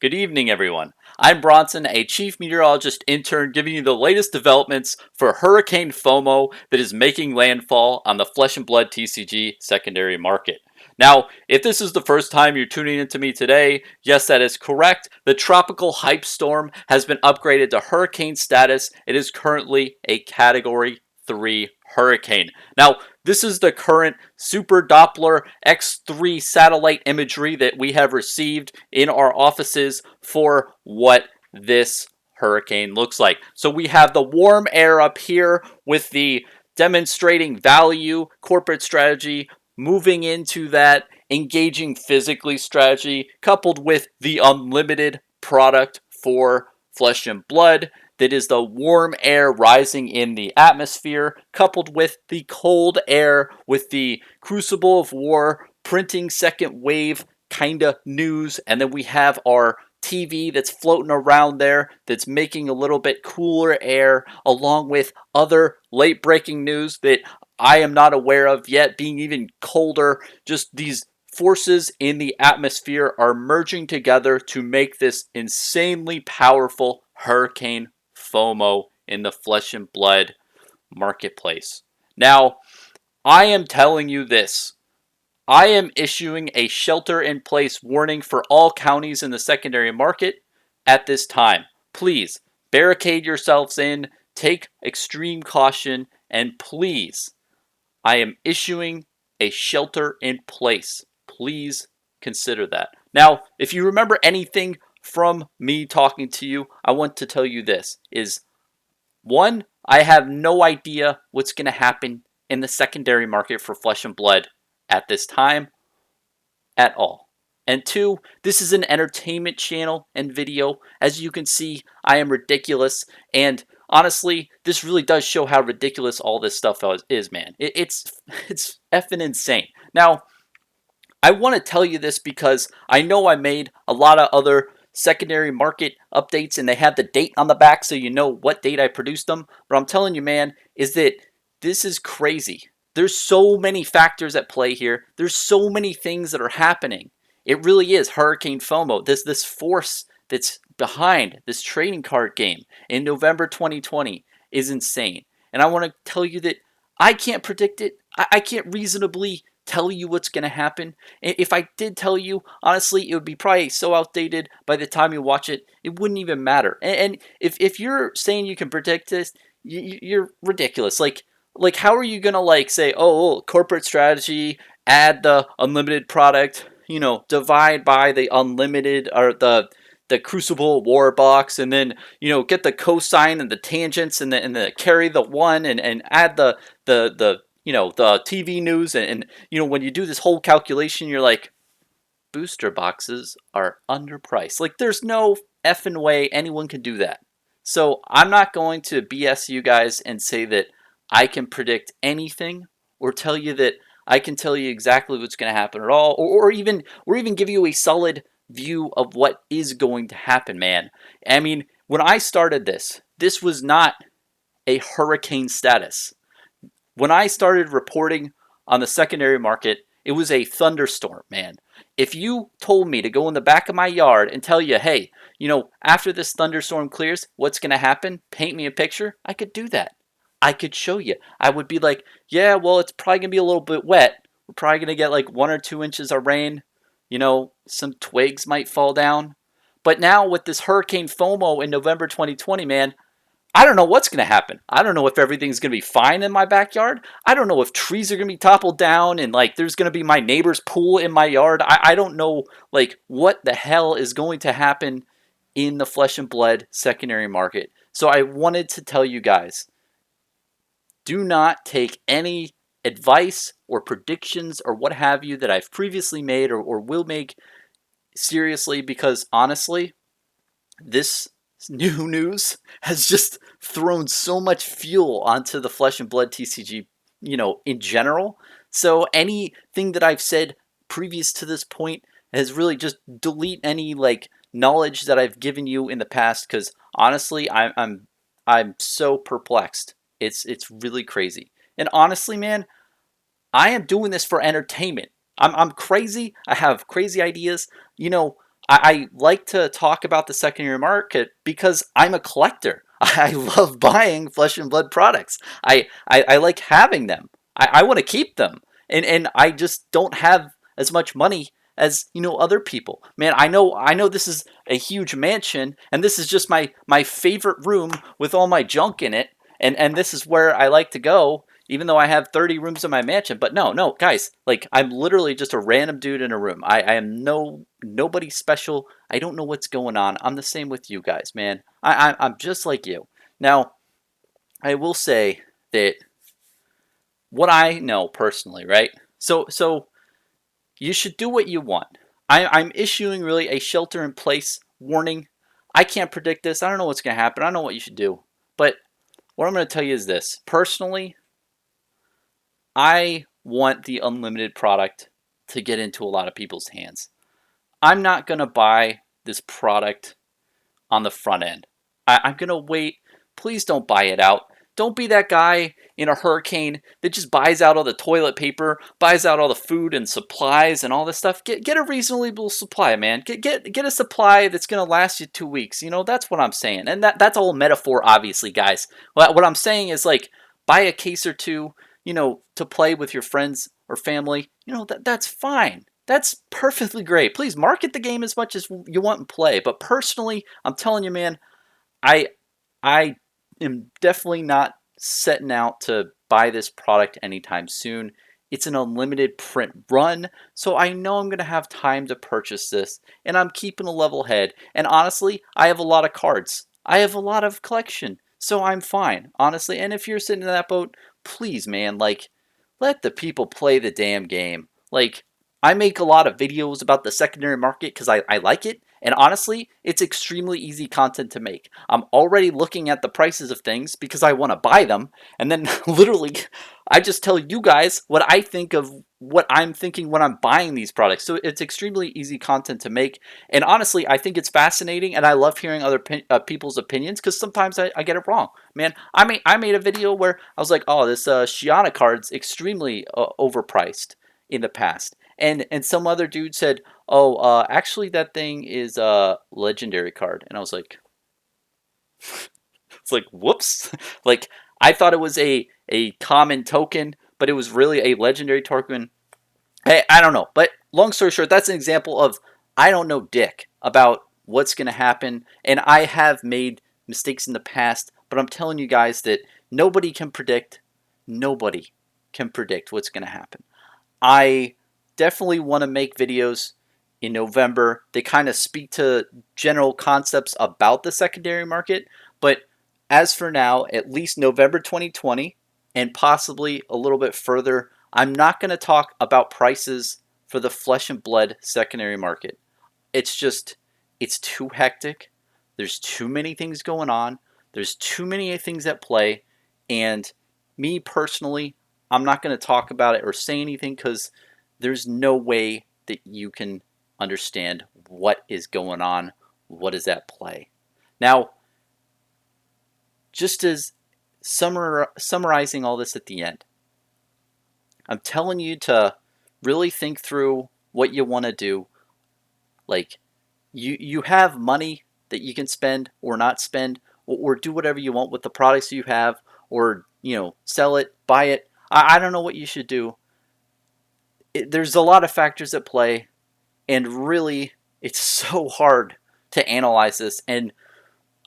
Good evening, everyone. I'm Bronson, a chief meteorologist intern, giving you the latest developments for Hurricane FOMO that is making landfall on the Flesh and Blood TCG secondary market. Now, if this is the first time you're tuning into me today, yes, that is correct. The tropical hype storm has been upgraded to hurricane status. It is currently a Category 3 hurricane. Now, this is the current Super Doppler X3 satellite imagery that we have received in our offices for what this hurricane looks like. So we have the warm air up here with the demonstrating value corporate strategy, moving into that engaging physically strategy, coupled with the unlimited product for Flesh and Blood. That is the warm air rising in the atmosphere, coupled with the cold air with the Crucible of War printing second wave kind of news. And then we have our TV that's floating around there that's making a little bit cooler air, along with other late breaking news that I am not aware of yet, being even colder. Just these forces in the atmosphere are merging together to make this insanely powerful hurricane FOMO in the Flesh and Blood marketplace. Now, I am telling you this. I am issuing a shelter in place warning for all counties in the secondary market at this time. Please barricade yourselves in, take extreme caution, and please, I am issuing a shelter in place. Please consider that. Now, if you remember anything from me talking to you, I want to tell you this is one, I have no idea what's going to happen in the secondary market for Flesh and Blood at this time at all. And two, this is an entertainment channel and video. As you can see, I am ridiculous. And honestly, this really does show how ridiculous all this stuff is, man. It's effing insane. Now, I want to tell you this because I know I made a lot of other secondary market updates and they have the date on the back so you know what date I produced them. But I'm telling you, man, is that this is crazy. There's so many factors at play here. There's so many things that are happening. It really is Hurricane FOMO. This force that's behind this trading card game in November 2020 is insane. And I want to tell you that I can't predict it. I can't reasonably tell you what's going to happen. If I did tell you, honestly, it would be probably so outdated by the time you watch it, it wouldn't even matter. And if you're saying you can predict this, you're ridiculous. Like how are you going to like say, oh, corporate strategy, add the unlimited product, divide by the unlimited or the Crucible War box, and then get the cosine and the tangents and the carry the one and add the TV news and when you do this whole calculation, you're like, booster boxes are underpriced. Like there's no effing way anyone can do that. So I'm not going to BS you guys and say that I can predict anything or tell you that I can tell you exactly what's going to happen at all, or even give you a solid view of what is going to happen, man. I mean, when I started this was not a hurricane status. When I started reporting on the secondary market, it was a thunderstorm, man. If you told me to go in the back of my yard and tell you, hey, after this thunderstorm clears, what's going to happen? Paint me a picture. I could do that. I could show you. I would be like, yeah, well, it's probably going to be a little bit wet. We're probably going to get like 1 or 2 inches of rain. Some twigs might fall down. But now with this Hurricane FOMO in November 2020, man, I don't know what's going to happen. I don't know if everything's going to be fine in my backyard. I don't know if trees are going to be toppled down and like there's going to be my neighbor's pool in my yard. I don't know like what the hell is going to happen in the Flesh and Blood secondary market. So I wanted to tell you guys, do not take any advice or predictions or what have you that I've previously made or will make seriously, because honestly, this new news has just thrown so much fuel onto the Flesh and Blood TCG, in general. So anything that I've said previous to this point has really just delete any like knowledge that I've given you in the past, because honestly, I'm so perplexed. It's really crazy. And honestly, man, I am doing this for entertainment. I'm crazy. I have crazy ideas. I like to talk about the secondary market because I'm a collector. I love buying Flesh and Blood products. I like having them. I want to keep them. And I just don't have as much money as other people. Man, I know this is a huge mansion, and this is just my favorite room with all my junk in it, and this is where I like to go, even though I have 30 rooms in my mansion. But no, guys, like I'm literally just a random dude in a room. I am nobody special. I don't know what's going on. I'm the same with you guys, man. I'm just like you. Now, I will say that what I know personally, right? So you should do what you want. I'm issuing really a shelter in place warning. I can't predict this. I don't know what's going to happen. I don't know what you should do. But what I'm going to tell you is this. Personally, I want the unlimited product to get into a lot of people's hands. I'm not going to buy this product on the front end. I'm going to wait. Please don't buy it out. Don't be that guy in a hurricane that just buys out all the toilet paper, buys out all the food and supplies and all this stuff. Get a reasonable supply, man. Get a supply that's going to last you 2 weeks. That's what I'm saying. And that's all metaphor, obviously, guys. What I'm saying is, like, buy a case or two, to play with your friends or family. That's fine. That's perfectly great. Please market the game as much as you want and play. But personally, I'm telling you, man, I I am definitely not setting out to buy this product anytime soon. It's an unlimited print run, so I know I'm going to have time to purchase this, and I'm keeping a level head. And honestly, I have a lot of cards. I have a lot of collection, so I'm fine, honestly. And if you're sitting in that boat, please, man, like, let the people play the damn game. Like, I make a lot of videos about the secondary market because I like it. And honestly, it's extremely easy content to make. I'm already looking at the prices of things because I want to buy them. And then literally, I just tell you guys what I think of what I'm thinking when I'm buying these products. So it's extremely easy content to make. And honestly, I think it's fascinating. And I love hearing other people's opinions because sometimes I get it wrong. Man, I made a video where I was like, oh, this Shiana card's extremely overpriced in the past. And some other dude said, oh, actually that thing is a legendary card. And I was like, it's like, whoops. Like, I thought it was a common token, but it was really a legendary token. Hey, I don't know. But long story short, that's an example of I don't know dick about what's going to happen. And I have made mistakes in the past, but I'm telling you guys that nobody can predict. Nobody can predict what's going to happen. I definitely want to make videos in November. They kind of speak to general concepts about the secondary market. But as for now, at least November 2020 and possibly a little bit further, I'm not going to talk about prices for the Flesh and Blood secondary market. It's too hectic. There's too many things going on. There's too many things at play. And me personally, I'm not going to talk about it or say anything because there's no way that you can understand what is going on, what is at play. Now, just as summarizing all this at the end, I'm telling you to really think through what you want to do. Like, you have money that you can spend or not spend, or do whatever you want with the products you have, or sell it, buy it. I don't know what you should do. There's a lot of factors at play, and really, it's so hard to analyze this. And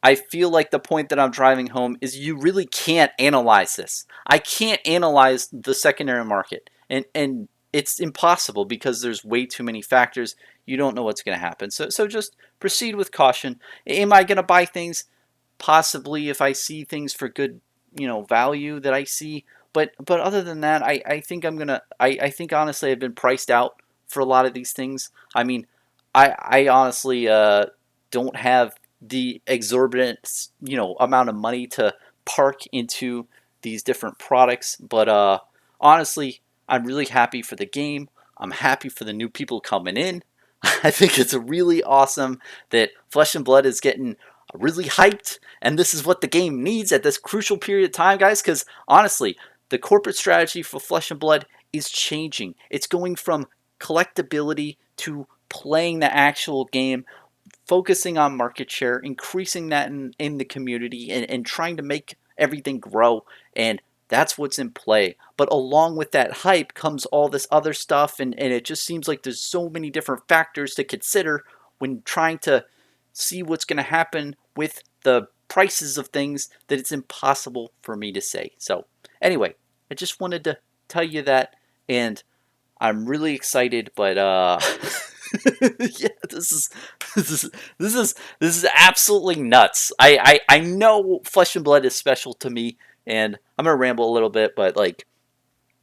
I feel like the point that I'm driving home is you really can't analyze this. I can't analyze the secondary market, and it's impossible because there's way too many factors. You don't know what's going to happen. So just proceed with caution. Am I going to buy things? Possibly, if I see things for good, value that I see. But other than that, I think I think honestly I've been priced out for a lot of these things. I mean, I honestly don't have the exorbitant amount of money to park into these different products. But honestly, I'm really happy for the game. I'm happy for the new people coming in. I think it's really awesome that Flesh and Blood is getting really hyped, and this is what the game needs at this crucial period of time, guys, because honestly, the corporate strategy for Flesh and Blood is changing. It's going from collectability to playing the actual game, focusing on market share, increasing that in the community, and trying to make everything grow. And that's what's in play. But along with that hype comes all this other stuff, and it just seems like there's so many different factors to consider when trying to see what's going to happen with the prices of things that it's impossible for me to say. So, anyway, I just wanted to tell you that, and I'm really excited, but yeah, this is this is absolutely nuts. I know Flesh and Blood is special to me, and I'm gonna ramble a little bit, but like,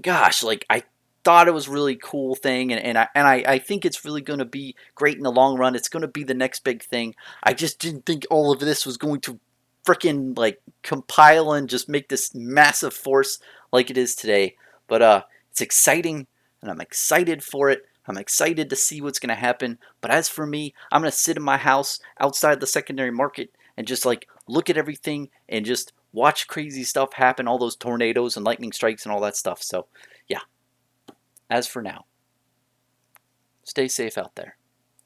gosh, like I thought it was a really cool thing, and I think it's really going to be great in the long run. It's going to be the next big thing. I just didn't think all of this was going to freaking like compile and just make this massive force like it is today. But it's exciting, and I'm excited for it. I'm excited to see what's going to happen. But as for me, I'm going to sit in my house outside the secondary market and just like look at everything and just watch crazy stuff happen, all those tornadoes and lightning strikes and all that stuff. So, yeah, as for now, stay safe out there.